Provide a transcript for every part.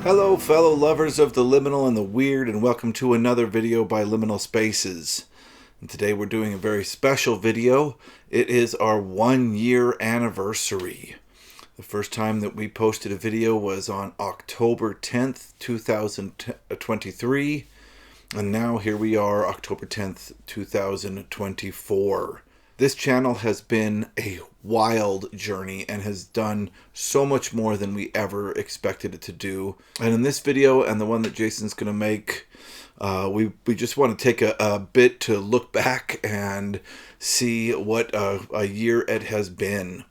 Hello fellow lovers of the liminal and the weird, and welcome to another video by Liminal Spaces. And today we're doing a very special video. It is our 1-year anniversary. The first time that we posted a video was on October 10th, 2023. And now here we are, October 10th, 2024. This channel has been a wild journey and has done so much more than we ever expected it to do. And in this video and the one that Jason's going to make, we just want to take a bit to look back and see what a year it has been.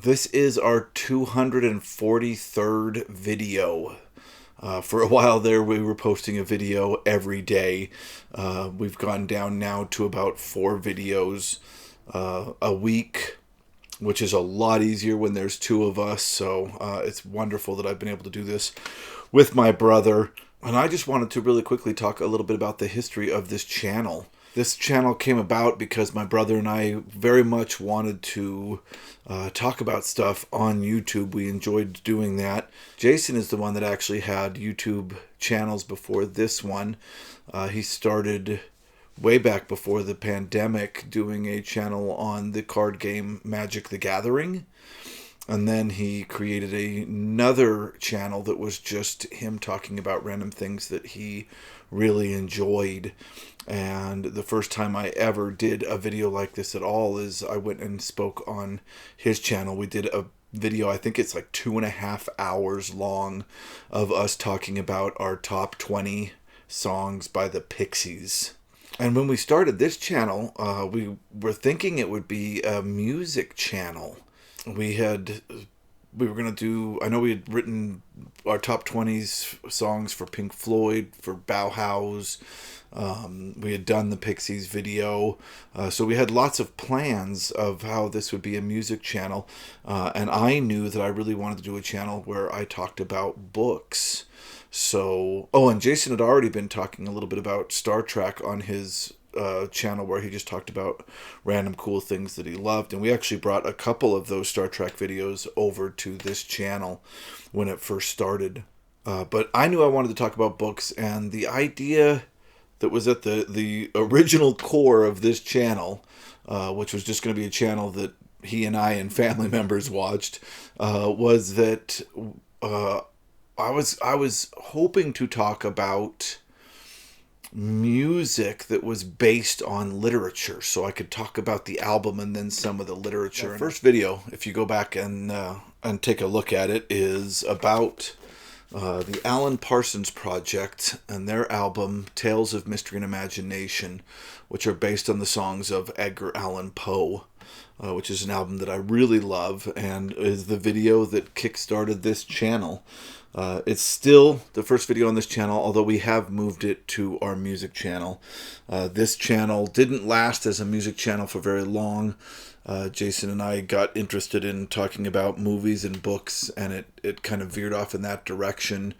This is our 243rd video. For a while there, we were posting a video every day. We've gone down now to about 4 videos a week, which is a lot easier when there's 2 of us. So it's wonderful that I've been able to do this with my brother. And I just wanted to really quickly talk a little bit about the history of this channel. This channel came about because my brother and I very much wanted to talk about stuff on YouTube. We enjoyed doing that. Jason is the one that actually had YouTube channels before this one. He started way back before the pandemic doing a channel on the card game Magic the Gathering. And then he created another channel that was just him talking about random things that he really enjoyed. And the first time I ever did a video like this at all is I went and spoke on his channel. We did a video, I think it's like 2.5 hours long, of us talking about our top 20 songs by the Pixies. And when we started this channel, we were thinking it would be a music channel. We were going to do, I know we had written our top 20s songs for Pink Floyd, for Bauhaus. We had done the Pixies video. So we had lots of plans of how this would be a music channel. And I knew that I really wanted to do a channel where I talked about books. So, and Jason had already been talking a little bit about Star Trek on his channel, where he just talked about random cool things that he loved. And we actually brought a couple of those Star Trek videos over to this channel when it first started. But I knew I wanted to talk about books, and the idea that was at the original core of this channel, which was just going to be a channel that he and I and family members watched, was that I was hoping to talk about music that was based on literature, so I could talk about the album and then some of the literature. The first video, if you go back and take a look at it, is about the Alan Parsons Project and their album Tales of Mystery and Imagination, which are based on the songs of Edgar Allan Poe, which is an album that I really love and is the video that kickstarted this channel. It's still the first video on this channel, although we have moved it to our music channel. This channel didn't last as a music channel for very long. Jason and I got interested in talking about movies and books, and it kind of veered off in that direction.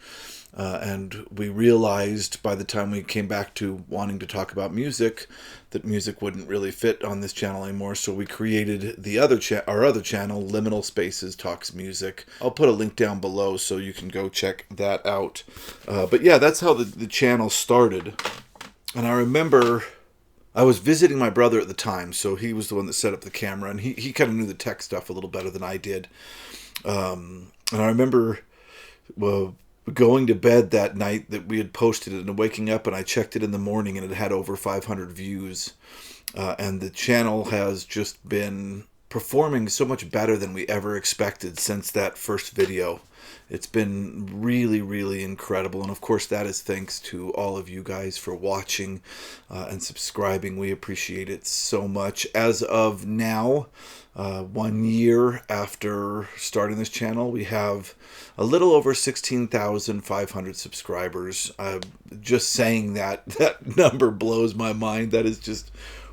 And we realized by the time we came back to wanting to talk about music, that music wouldn't really fit on this channel anymore. So we created our other channel, Liminal Spaces Talks Music. I'll put a link down below so you can go check that out. But yeah, that's how the channel started. And I remember I was visiting my brother at the time, so he was the one that set up the camera, and he kind of knew the tech stuff a little better than I did. And I remember, going to bed that night that we had posted it and waking up, and I checked it in the morning and it had over 500 views. And the channel has just been performing so much better than we ever expected since that first video. It's been really, really incredible. And of course, that is thanks to all of you guys for watching and subscribing. We appreciate it so much. As of now, 1 year after starting this channel, we have a little over 16,500 subscribers. Just saying that number blows my mind. That is just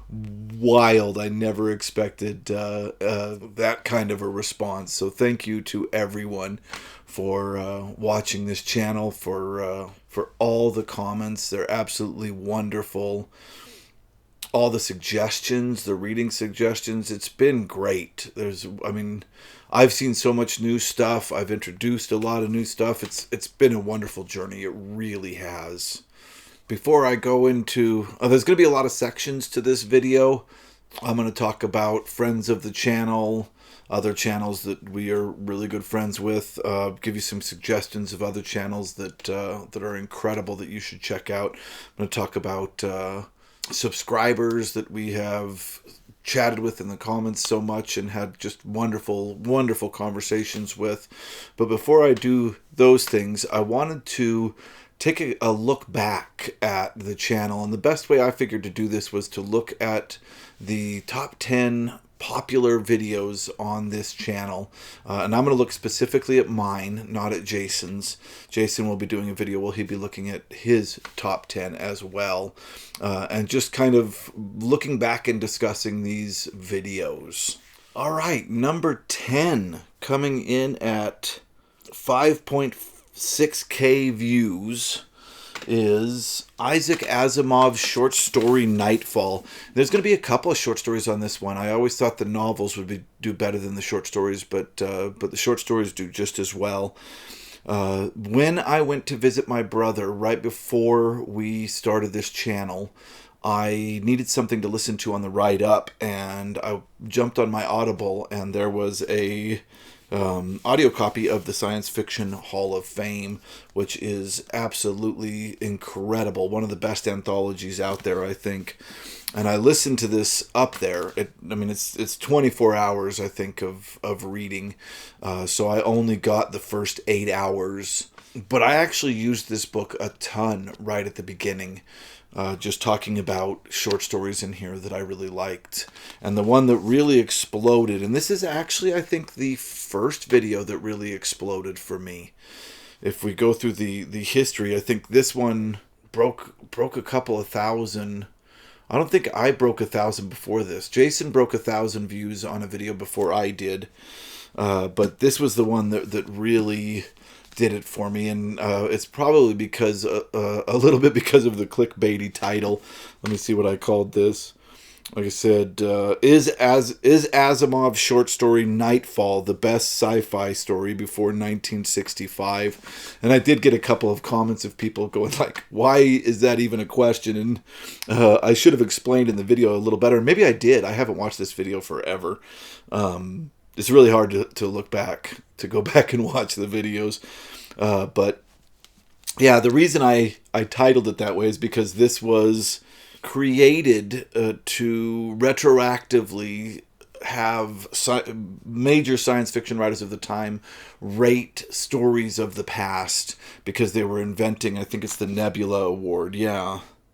wild. I never expected that kind of a response. So thank you to everyone for watching this channel, for all the comments. They're absolutely wonderful. All the suggestions, the reading suggestions, it's been great. I've seen so much new stuff. I've introduced a lot of new stuff. It's been a wonderful journey. It really has. Before I go into... there's going to be a lot of sections to this video. I'm going to talk about friends of the channel, other channels that we are really good friends with, give you some suggestions of other channels that are incredible that you should check out. I'm going to talk about subscribers that we have chatted with in the comments so much and had just wonderful, wonderful conversations with. But before I do those things, I wanted to take a look back at the channel. And the best way I figured to do this was to look at the top 10 popular videos on this channel. And I'm going to look specifically at mine, not at Jason's. Jason will be doing a video where he'll be looking at his top 10 as well. And just kind of looking back and discussing these videos. All right, number 10, coming in at 5.6K views, is Isaac Asimov's short story Nightfall. There's going to be a couple of short stories on this one. I always thought the novels would do better than the short stories, but the short stories do just as well. When I went to visit my brother right before we started this channel, I needed something to listen to on the ride up, and I jumped on my Audible, and there was a audio copy of the Science Fiction Hall of Fame, which is absolutely incredible. One of the best anthologies out there, I think. And I listened to this up there. It's 24 hours, I think, of reading. So I only got the first 8 hours. But I actually used this book a ton right at the beginning. Just talking about short stories in here that I really liked. And the one that really exploded, and this is actually, I think, the first video that really exploded for me. If we go through the history, I think this one broke a couple of thousand. I don't think I broke 1,000 before this. Jason broke 1,000 views on a video before I did. But this was the one that really did it for me, and it's probably because a little bit because of the clickbaity title. Let me see what I called this. Like I said, is Asimov's short story Nightfall the best sci-fi story before 1965? And I did get a couple of comments of people going like, why is that even a question? And I should have explained in the video a little better. Maybe I did. I haven't watched this video forever. It's really hard to look back, to go back and watch the videos. But yeah, the reason I titled it that way is because this was created to retroactively have major science fiction writers of the time rate stories of the past because they were inventing, I think it's the Nebula Award.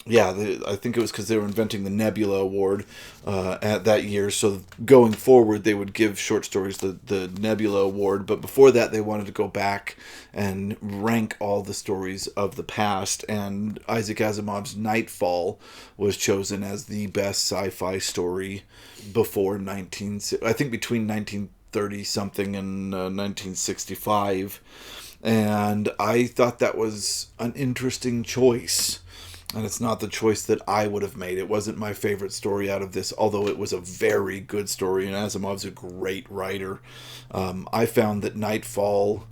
I think it was because they were inventing the Nebula Award at that year. So going forward, they would give short stories the Nebula Award. But before that, they wanted to go back and rank all the stories of the past. And Isaac Asimov's Nightfall was chosen as the best sci-fi story before I think between 1930 something and 1965. And I thought that was an interesting choice. And it's not the choice that I would have made. It wasn't my favorite story out of this, although it was a very good story, and Asimov's a great writer. I found that Nightfall,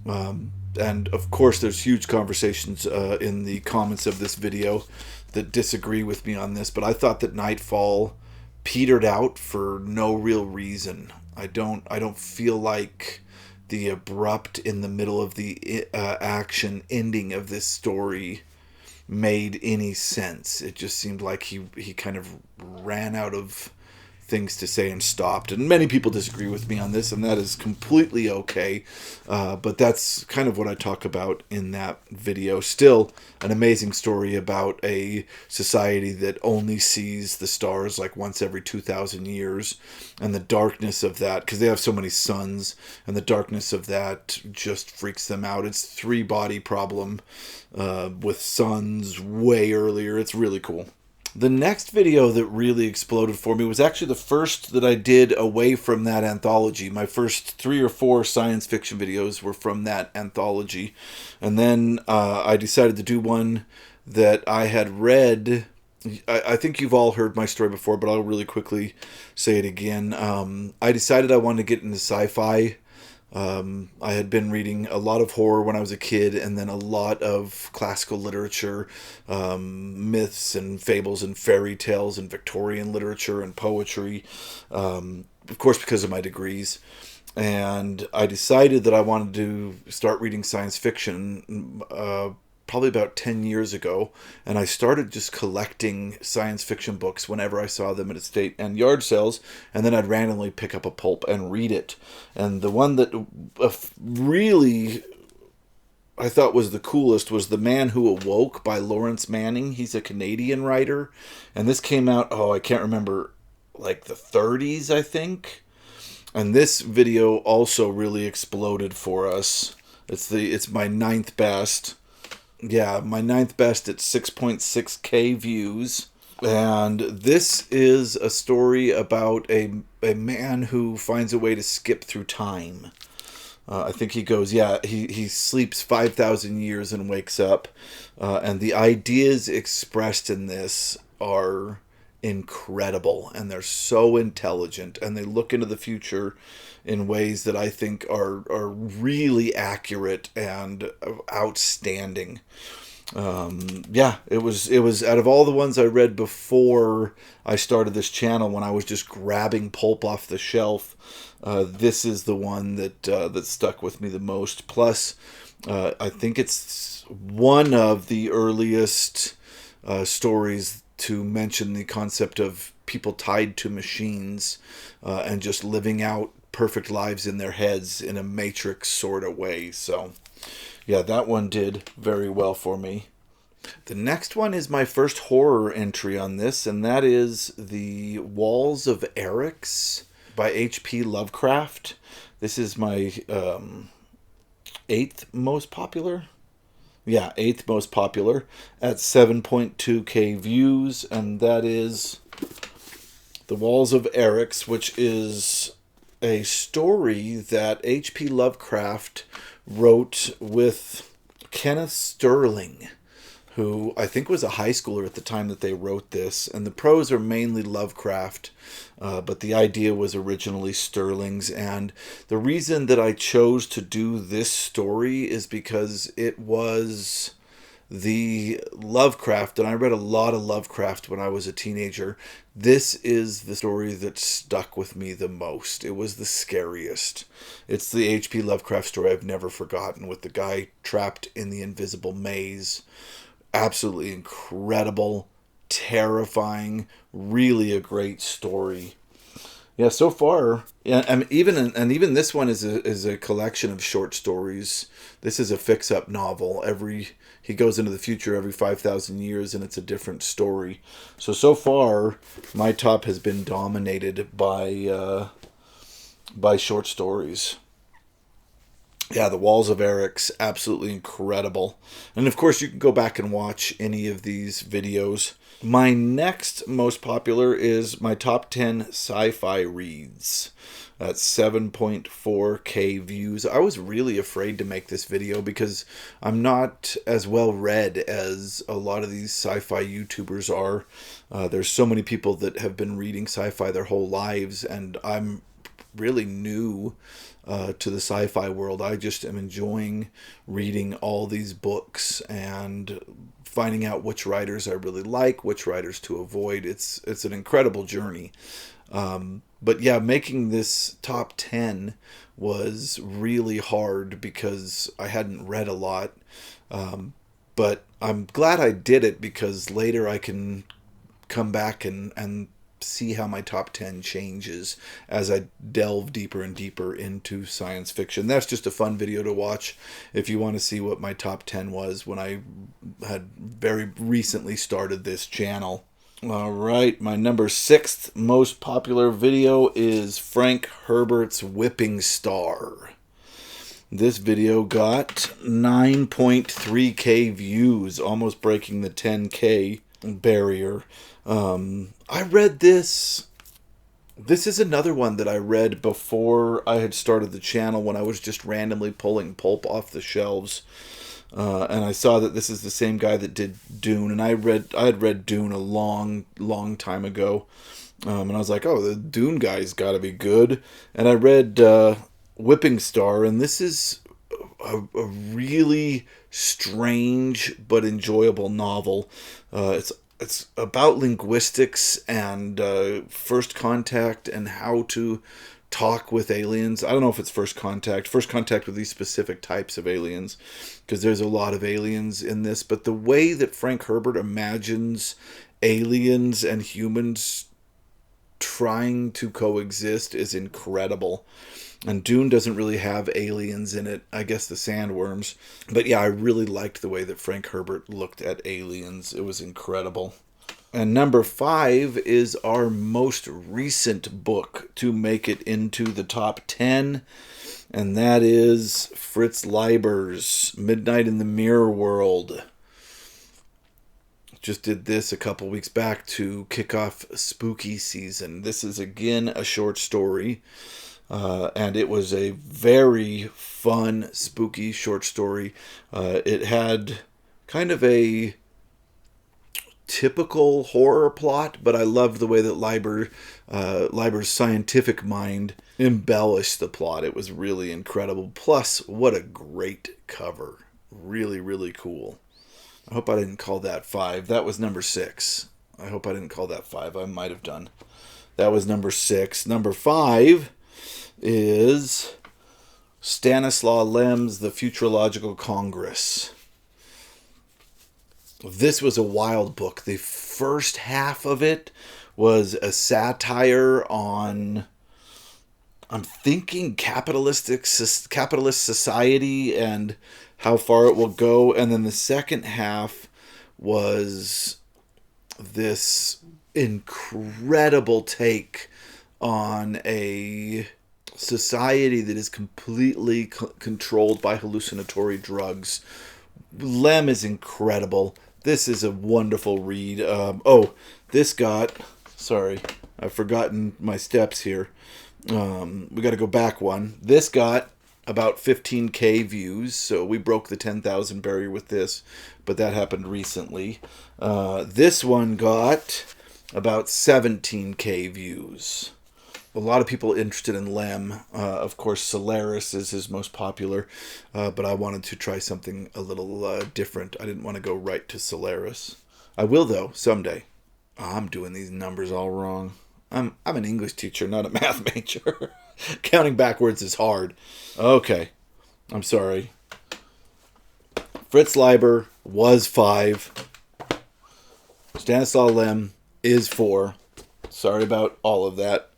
and of course there's huge conversations in the comments of this video that disagree with me on this, but I thought that Nightfall petered out for no real reason. I don't feel like the abrupt in the middle of the action ending of this story made any sense. It just seemed like he kind of ran out of things to say and stopped. And many people disagree with me on this, and that is completely okay. But that's kind of what I talk about in that video. Still an amazing story about a society that only sees the stars like once every 2,000 years, and the darkness of that, because they have so many suns, and the darkness of that just freaks them out. It's 3-body problem with suns way earlier. It's really cool. The next video that really exploded for me was actually the first that I did away from that anthology. My first 3 or 4 science fiction videos were from that anthology. And then I decided to do one that I had read I think you've all heard my story before, but I'll really quickly say it again. I decided I wanted to get into sci-fi. I had been reading a lot of horror when I was a kid, and then a lot of classical literature, myths and fables and fairy tales and Victorian literature and poetry, of course, because of my degrees. And I decided that I wanted to start reading science fiction probably about 10 years ago, and I started just collecting science fiction books whenever I saw them at estate and yard sales, and then I'd randomly pick up a pulp and read it. And the one that really I thought was the coolest was The Man Who Awoke by Lawrence Manning. He's a Canadian writer, and this came out, I can't remember, like the 30s, I think. And this video also really exploded for us. It's my ninth best. Yeah, my ninth best at 6.6K views. And this is a story about a man who finds a way to skip through time. I think he goes, he sleeps 5,000 years and wakes up. And the ideas expressed in this are incredible, and they're so intelligent, and they look into the future in ways that I think are really accurate and outstanding. It was out of all the ones I read before I started this channel, when I was just grabbing pulp off the shelf, this is the one that stuck with me the most. Plus, I think it's one of the earliest stories to mention the concept of people tied to machines and just living out perfect lives in their heads in a matrix sort of way. So yeah, that one did very well for me. The next one is my first horror entry on this, and that is The Walls of Eryx by H.P. Lovecraft. This is my eighth most popular at 7.2K views, and that is The Walls of Eryx, which is a story that H.P. Lovecraft wrote with Kenneth Sterling, who I think was a high schooler at the time that they wrote this. And the prose are mainly Lovecraft, but the idea was originally Sterling's. And the reason that I chose to do this story is because it was the Lovecraft, and I read a lot of Lovecraft when I was a teenager. This is the story that stuck with me the most. It was the scariest. It's the H.P. Lovecraft story I've never forgotten, with the guy trapped in the invisible maze. Absolutely incredible, terrifying, really a great story. Yeah, so far, and even this one is a collection of short stories. This is a fix-up novel. He goes into the future every 5,000 years, and it's a different story. So far, my top has been dominated by short stories. Yeah, The Walls of Eryx, absolutely incredible. And of course, you can go back and watch any of these videos. My next most popular is my top 10 Sci-Fi Reads. That's 7.4K views. I was really afraid to make this video because I'm not as well read as a lot of these sci-fi YouTubers are. There's so many people that have been reading sci-fi their whole lives, and I'm really new to the sci-fi world. I just am enjoying reading all these books and finding out which writers I really like, which writers to avoid. It's an incredible journey. But yeah, making this top 10 was really hard because I hadn't read a lot. But I'm glad I did it, because later I can come back and see how my top 10 changes as I delve deeper and deeper into science fiction. That's just a fun video to watch if you want to see what my top 10 was when I had very recently started this channel. All right, my number 6th most popular video is Frank Herbert's Whipping Star. This video got 9.3K views, almost breaking the 10K barrier. I read this. This is another one that I read before I had started the channel, when I was just randomly pulling pulp off the shelves. And I saw that this is the same guy that did Dune, and I had read Dune a long time ago, and I was like, oh, the Dune guy's got to be good. And I read Whipping Star, and this is a really strange but enjoyable novel. It's about linguistics and first contact and how to talk with aliens. I don't know if it's first contact with these specific types of aliens, because there's a lot of aliens in this, but the way that Frank Herbert imagines aliens and humans trying to coexist is incredible. And Dune doesn't really have aliens in it. I guess the sandworms. But yeah, I really liked the way that Frank Herbert looked at aliens. It was incredible. And number 5 is our most recent book to make it into the top 10. And that is Fritz Leiber's Midnight in the Mirror World. Just did this a couple weeks back to kick off spooky season. This is again a short story. And it was a very fun, spooky short story. It had kind of a typical horror plot, but I loved the way that Leiber's scientific mind embellished the plot. It was really incredible. Plus, what a great cover. Really, really cool. I hope I didn't call that 5. That was number 6. I hope I didn't call that 5. I might have done. That was number 6. Number 5 is Stanislaw Lem's The Futurological Congress. This was a wild book. The first half of it was a satire on, I'm thinking, capitalist society and how far it will go. And then the second half was this incredible take on a society that is completely controlled by hallucinatory drugs. Lem is incredible. This is a wonderful read. Sorry, I've forgotten my steps here. We got to go back one. This got about 15K views, so we broke the 10,000 barrier with this, but that happened recently. This one got about 17K views. A lot of people interested in Lem. Of course, Solaris is his most popular, but I wanted to try something a little different. I didn't want to go right to Solaris. I will, though, someday. I'm doing these numbers all wrong. I'm an English teacher, not a math major. Counting backwards is hard. Okay, I'm sorry. Fritz Leiber was 5. Stanislaw Lem is 4. Sorry about all of that.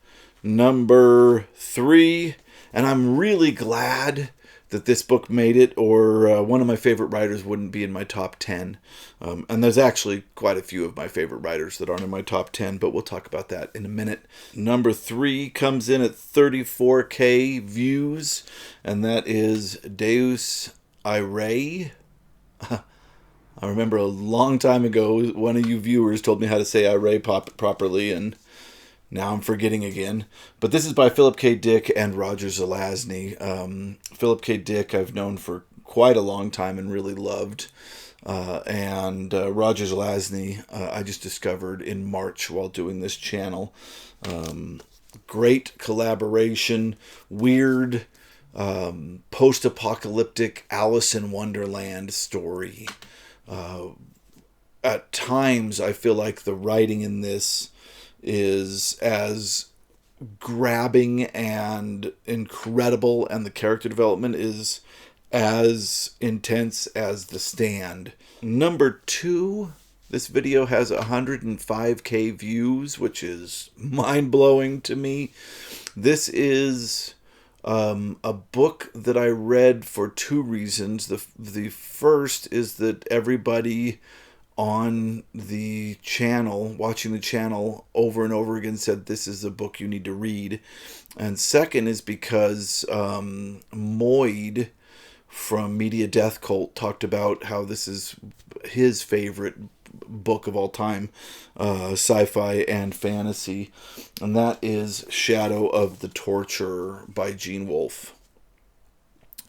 Number 3, and I'm really glad that this book made it, or one of my favorite writers wouldn't be in my top 10. And there's actually quite a few of my favorite writers that aren't in my top 10, but we'll talk about that in a minute. Number 3 comes in at 34K views, and that is Deus Irae. I remember a long time ago, one of you viewers told me how to say Irae properly, and now I'm forgetting again. But this is by Philip K. Dick and Roger Zelazny. Philip K. Dick I've known for quite a long time and really loved. And Roger Zelazny I just discovered in March while doing this channel. Great collaboration. Weird post-apocalyptic Alice in Wonderland story. At times I feel like the writing in this is as grabbing and incredible, and the character development is as intense as The Stand. Number 2, this video has 105K views, which is mind-blowing to me. This is a book that I read for 2 reasons. The first is that everybody on the channel, watching the channel over and over again, said this is a book you need to read. And second is because Moyd from Media Death Cult talked about how this is his favorite book of all time, sci-fi and fantasy, and that is Shadow of the Torturer by Gene Wolfe.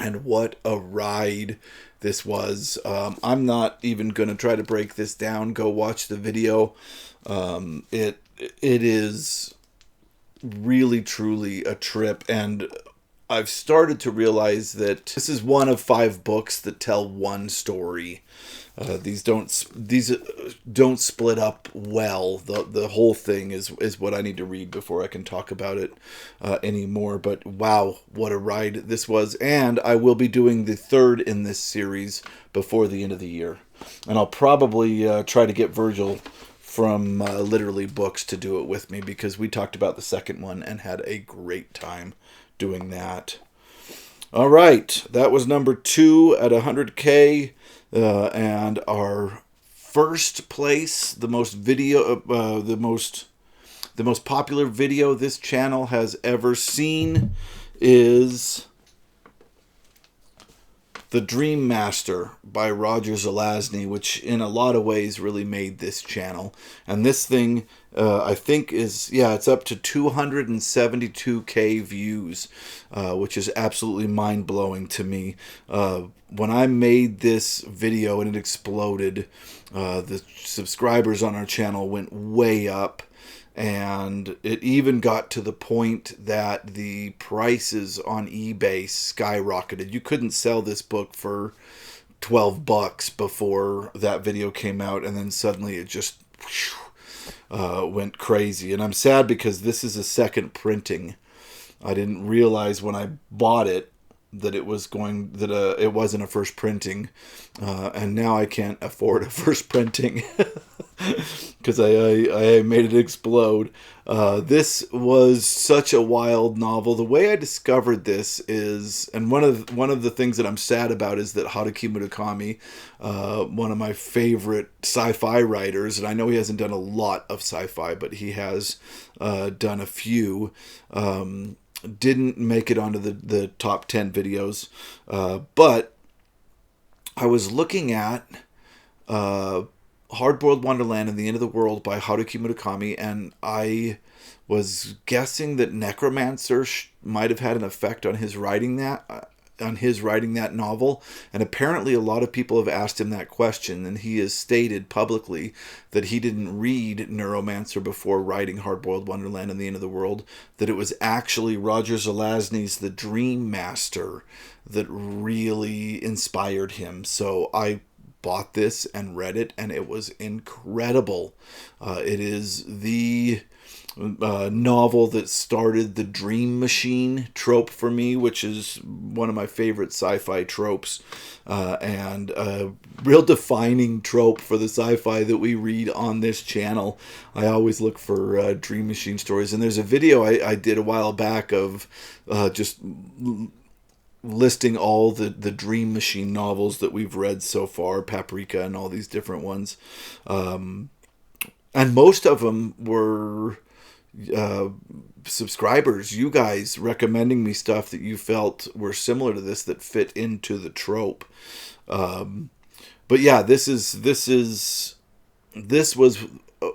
And what a ride this was. I'm not even going to try to break this down. Go watch the video. It is really, truly a trip, and I've started to realize that this is one of 5 books that tell one story. These don't split up well. The whole thing is what I need to read before I can talk about it anymore. But wow, what a ride this was. And I will be doing the 3rd in this series before the end of the year. And I'll probably try to get Virgil from Literally Books to do it with me, because we talked about the 2nd one and had a great time doing that. All right, that was number 2 at 100K. And our first place, the most popular video this channel has ever seen, is The Dream Master by Roger Zelazny, which in a lot of ways really made this channel. And this thing, I think it's up to 272K views, which is absolutely mind-blowing to me. When I made this video and it exploded, the subscribers on our channel went way up. And it even got to the point that the prices on eBay skyrocketed. You couldn't sell this book for $12 before that video came out, and then suddenly it just went crazy. And I'm sad because this is a 2nd printing. I didn't realize when I bought it that it wasn't a first printing, and now I can't afford a first printing because I made it explode. This was such a wild novel. The way I discovered this is, and one of the things that I'm sad about is that Haruki Murakami, one of my favorite sci-fi writers, and I know he hasn't done a lot of sci-fi, but he has done a few, didn't make it onto the top 10 videos, but I was looking at Hardboiled Wonderland and the End of the World by Haruki Murakami, and I was guessing that Necromancer might have had an effect on his writing that novel, and apparently a lot of people have asked him that question, and he has stated publicly that he didn't read Neuromancer before writing Hardboiled Wonderland and the End of the World, that it was actually Roger Zelazny's The Dream Master that really inspired him. So I bought this and read it, and it was incredible. It is the novel that started the dream machine trope for me, which is one of my favorite sci-fi tropes, and a real defining trope for the sci-fi that we read on this channel. I always look for dream machine stories, and there's a video I did a while back of just listing all the Dream Machine novels that we've read so far, Paprika and all these different ones. And most of them were subscribers, you guys recommending me stuff that you felt were similar to this, that fit into the trope. But yeah, this was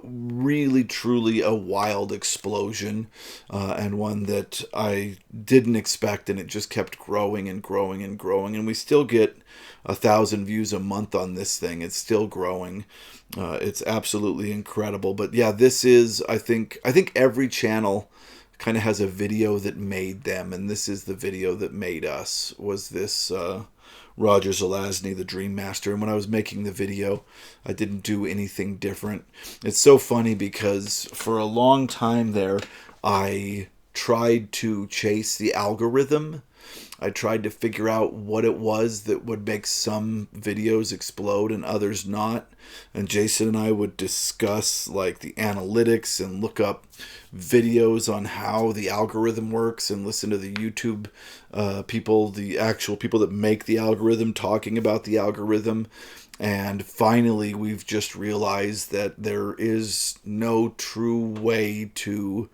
really truly a wild explosion, and one that I didn't expect, and it just kept growing and growing and growing, and we still get 1,000 views a month on this thing. It's still growing. It's absolutely incredible. But yeah, this is, I think every channel kind of has a video that made them, and this is the video that made us, was this Roger Zelazny, The Dream Master. And when I was making the video, I didn't do anything different. It's so funny because for a long time there, I tried to chase the algorithm. I tried to figure out what it was that would make some videos explode and others not. And Jason and I would discuss like the analytics and look up videos on how the algorithm works and listen to the YouTube people, the actual people that make the algorithm, talking about the algorithm. And finally, we've just realized that there is no true way to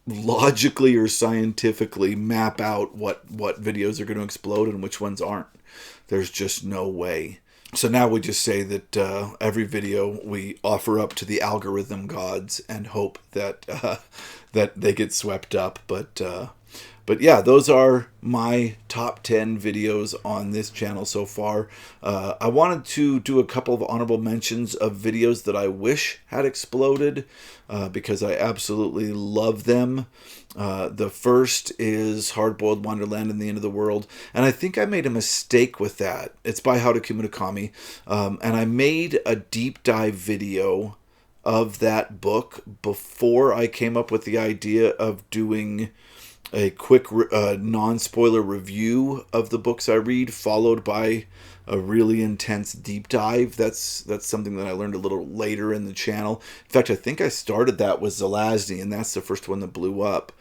logically or scientifically map out what videos are going to explode and which ones aren't. There's just no way. So now we just say that every video we offer up to the algorithm gods and hope that that they get swept up. But But yeah, those are my top 10 videos on this channel so far. I wanted to do a couple of honorable mentions of videos that I wish had exploded because I absolutely love them. The first is Hardboiled Wonderland and the End of the World. And I think I made a mistake with that. It's by Haruki Murakami. And I made a deep dive video of that book before I came up with the idea of doing a quick non-spoiler review of the books I read, followed by a really intense deep dive. That's something that I learned a little later in the channel. In fact, I think I started that with Zelazny, and that's the first one that blew up.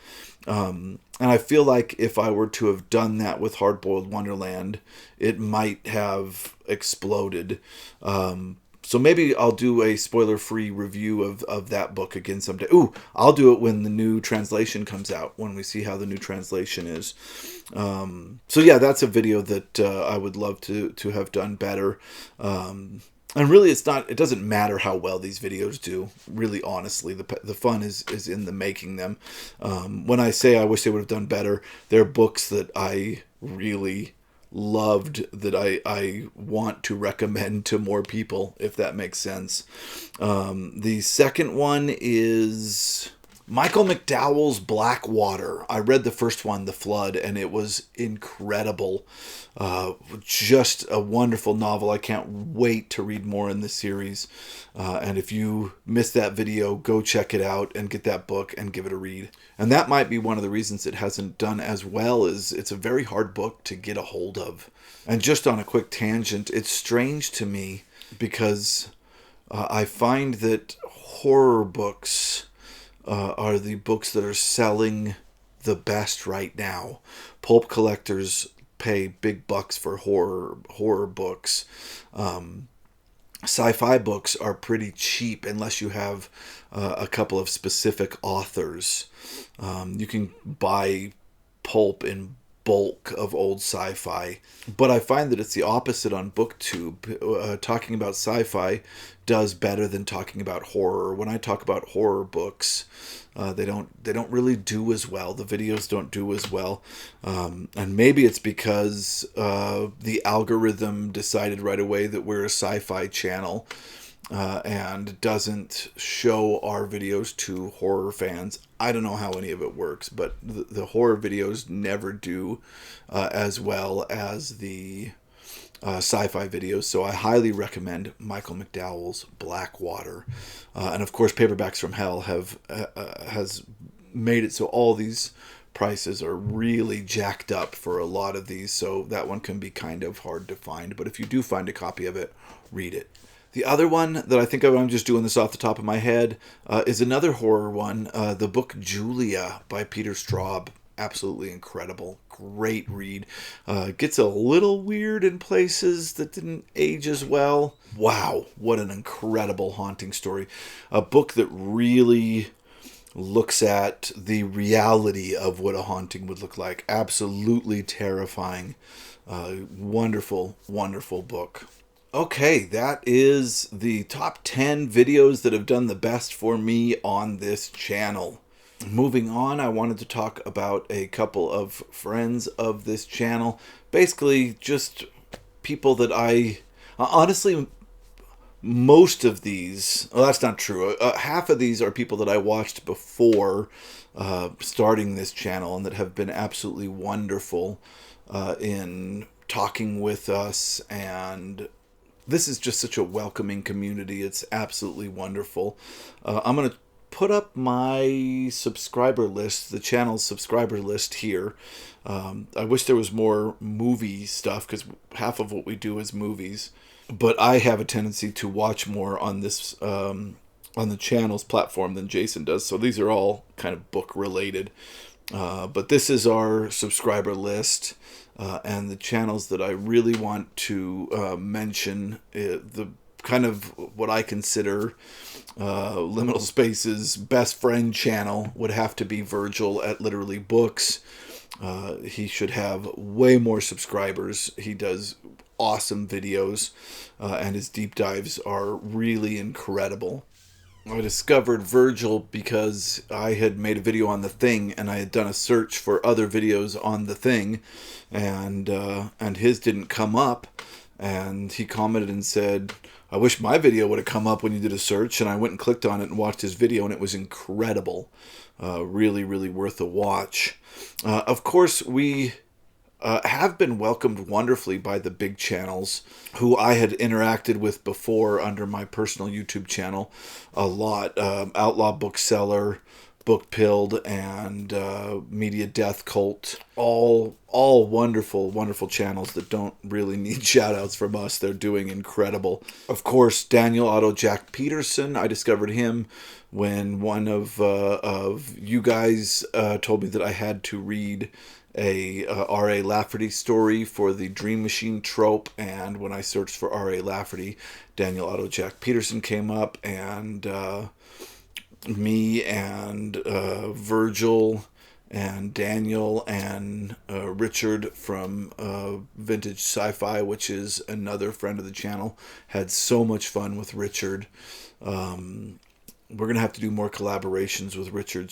And I feel like if I were to have done that with Hardboiled Wonderland, it might have exploded. So maybe I'll do a spoiler-free review of that book again someday. Ooh, I'll do it when the new translation comes out, when we see how the new translation is. So yeah, that's a video that I would love to have done better. And really, it doesn't matter how well these videos do. Really, honestly, the fun is in the making them. When I say I wish they would have done better, they're books that I really loved, that I want to recommend to more people, if that makes sense. The second one is Michael McDowell's Blackwater. I read the first one, The Flood, and it was incredible. Just a wonderful novel. I can't wait to read more in the series. And if you missed that video, go check it out and get that book and give it a read. And that might be one of the reasons it hasn't done as well, is it's a very hard book to get a hold of. And just on a quick tangent, it's strange to me because I find that horror books are the books that are selling the best right now. Pulp collectors pay big bucks for horror books. Sci-fi books are pretty cheap unless you have a couple of specific authors. You can buy pulp in bulk of old sci-fi, but I find that it's the opposite on BookTube. Talking about sci-fi does better than talking about horror. When I talk about horror books, they don't really do as well. The videos don't do as well, and maybe it's because the algorithm decided right away that we're a sci-fi channel and doesn't show our videos to horror fans. I don't know how any of it works, but the horror videos never do as well as the sci-fi videos. So I highly recommend Michael McDowell's Blackwater. And of course, Paperbacks from Hell has made it so all these prices are really jacked up for a lot of these. So that one can be kind of hard to find. But if you do find a copy of it, read it. The other one that I think of, I'm just doing this off the top of my head, is another horror one, the book Julia by Peter Straub. Absolutely incredible. Great read. Gets a little weird in places that didn't age as well. Wow, what an incredible haunting story. A book that really looks at the reality of what a haunting would look like. Absolutely terrifying. Wonderful, wonderful book. Okay, that is the top 10 videos that have done the best for me on this channel. Moving on, I wanted to talk about a couple of friends of this channel. Basically, just people that honestly, most of these, well, that's not true. Half of these are people that I watched before starting this channel and that have been absolutely wonderful in talking with us, and this is just such a welcoming community. It's absolutely wonderful. I'm going to put up my subscriber list, the channel's subscriber list here. I wish there was more movie stuff because half of what we do is movies. But I have a tendency to watch more on this on the channel's platform than Jason does. So these are all kind of book related. But this is our subscriber list. And the channels that I really want to mention, the kind of what I consider Liminal Spaces' best friend channel would have to be Virgil at Literally Books. He should have way more subscribers. He does awesome videos, and his deep dives are really incredible. I discovered Virgil because I had made a video on The Thing, and I had done a search for other videos on The Thing, and his didn't come up, and he commented and said, I wish my video would have come up when you did a search, and I went and clicked on it and watched his video, and it was incredible. Really, really worth a watch. Of course, we have been welcomed wonderfully by the big channels who I had interacted with before under my personal YouTube channel a lot. Outlaw Bookseller, Book Pilled, and Media Death Cult. All wonderful, wonderful channels that don't really need shout-outs from us. They're doing incredible. Of course, Daniel Otto Jack Peterson. I discovered him when one of you guys told me that I had to read a R.A. Lafferty story for the Dream Machine trope, and when I searched for R.A. Lafferty, Daniel Otto Jack Peterson came up, and me and Virgil and Daniel and Richard from Vintage Sci-Fi, which is another friend of the channel, had so much fun with Richard. We're going to have to do more collaborations with Richard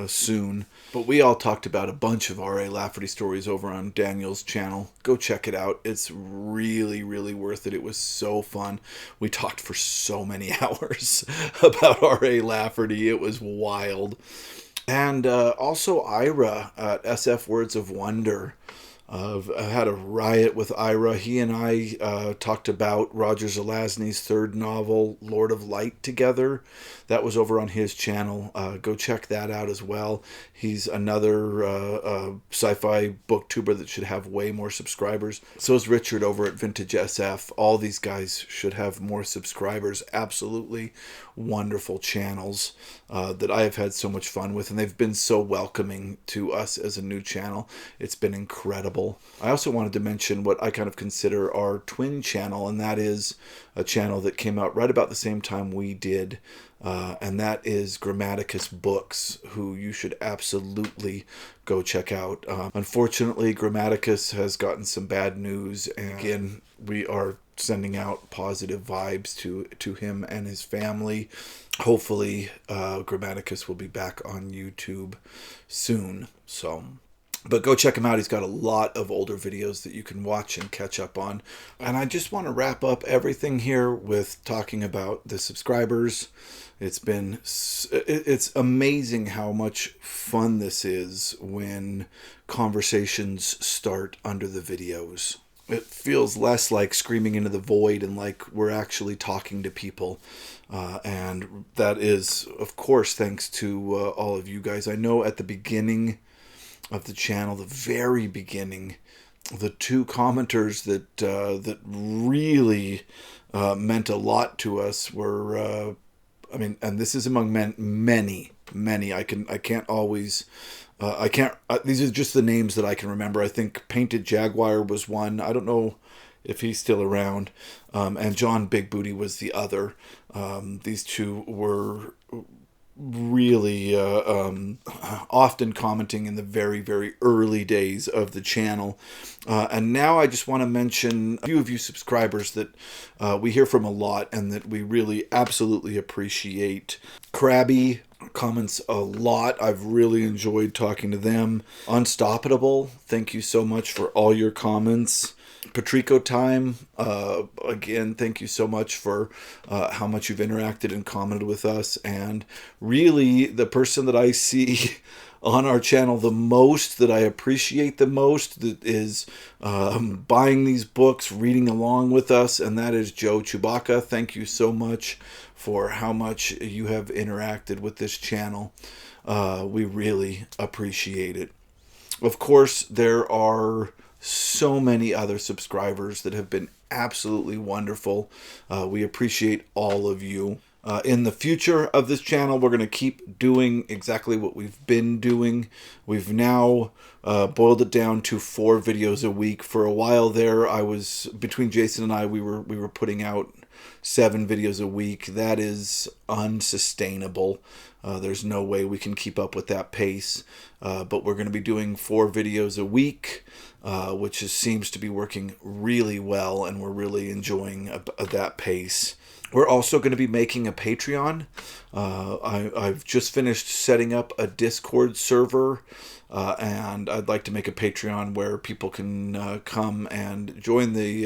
soon. But we all talked about a bunch of R.A. Lafferty stories over on Daniel's channel. Go check it out. It's really, really worth it. It was so fun. We talked for so many hours about R.A. Lafferty. It was wild. And also Ira at SF Words of Wonder. I had a riot with Ira. He and I talked about Roger Zelazny's third novel, Lord of Light, together. That was over on his channel. Go check that out as well. He's another sci-fi booktuber that should have way more subscribers. So is Richard over at Vintage SF. All these guys should have more subscribers. Absolutely wonderful channels that I have had so much fun with, and they've been so welcoming to us as a new channel. It's been incredible. I also wanted to mention what I kind of consider our twin channel, and that is a channel that came out right about the same time we did, and that is Grammaticus Books, who you should absolutely go check out. Unfortunately, Grammaticus has gotten some bad news, and again, we are sending out positive vibes to him and his family. Hopefully, Grammaticus will be back on YouTube soon. But go check him out. He's got a lot of older videos that you can watch and catch up on. And I just want to wrap up everything here with talking about the subscribers. It's amazing how much fun this is when conversations start under the videos. It feels less like screaming into the void and like we're actually talking to people. And that is, of course, thanks to all of you guys. I know at the beginning of the channel, the very beginning, the two commenters that really meant a lot to us were, and this is among many. These are just the names that I can remember. I think Painted Jaguar was one. I don't know if he's still around. And John Big Booty was the other. These two were really often commenting in the very, very early days of the channel. And now I just want to mention a few of you subscribers that we hear from a lot and that we really absolutely appreciate. Krabby comments a lot. I've really enjoyed talking to them. Unstoppable, thank you so much for all your comments. Patrico Time, again, thank you so much for how much you've interacted and commented with us. And really, the person that I see on our channel the most, that I appreciate the most, that is buying these books, reading along with us, and that is Joe Chewbacca. Thank you so much for how much you have interacted with this channel. We really appreciate it. Of course, there are so many other subscribers that have been absolutely wonderful. We appreciate all of you. In the future of this channel, we're going to keep doing exactly what we've been doing. We've now boiled it down to 4 videos a week. For a while there, between Jason and I, we were putting out 7 videos a week. That is unsustainable. There's no way we can keep up with that pace. But we're going to be doing 4 videos a week, which seems to be working really well, and we're really enjoying that pace. We're also going to be making a Patreon. I've just finished setting up a Discord server, and I'd like to make a Patreon where people can come and join the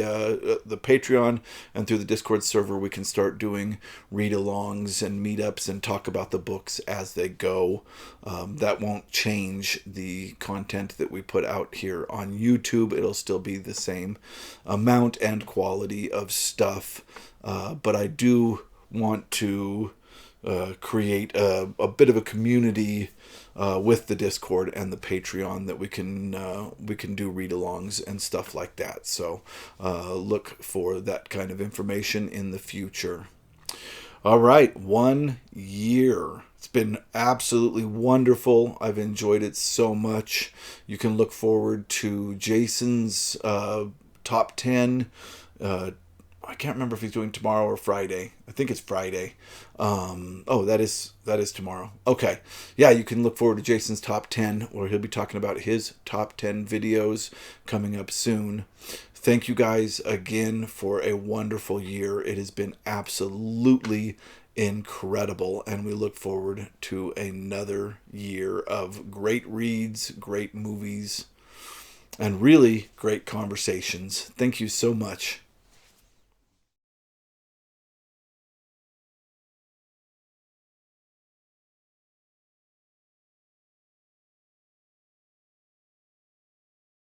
Patreon, and through the Discord server we can start doing read-alongs and meetups and talk about the books as they go. That won't change the content that we put out here on YouTube. It'll still be the same amount and quality of stuff. But I do want to create a bit of a community with the Discord and the Patreon that we can do read-alongs and stuff like that. So look for that kind of information in the future. All right, 1 year. It's been absolutely wonderful. I've enjoyed it so much. You can look forward to Jason's top 10. I can't remember if he's doing tomorrow or Friday. I think it's Friday. That is tomorrow. Okay. Yeah, you can look forward to Jason's top 10, where he'll be talking about his top 10 videos coming up soon. Thank you guys again for a wonderful year. It has been absolutely incredible, and we look forward to another year of great reads, great movies, and really great conversations. Thank you so much.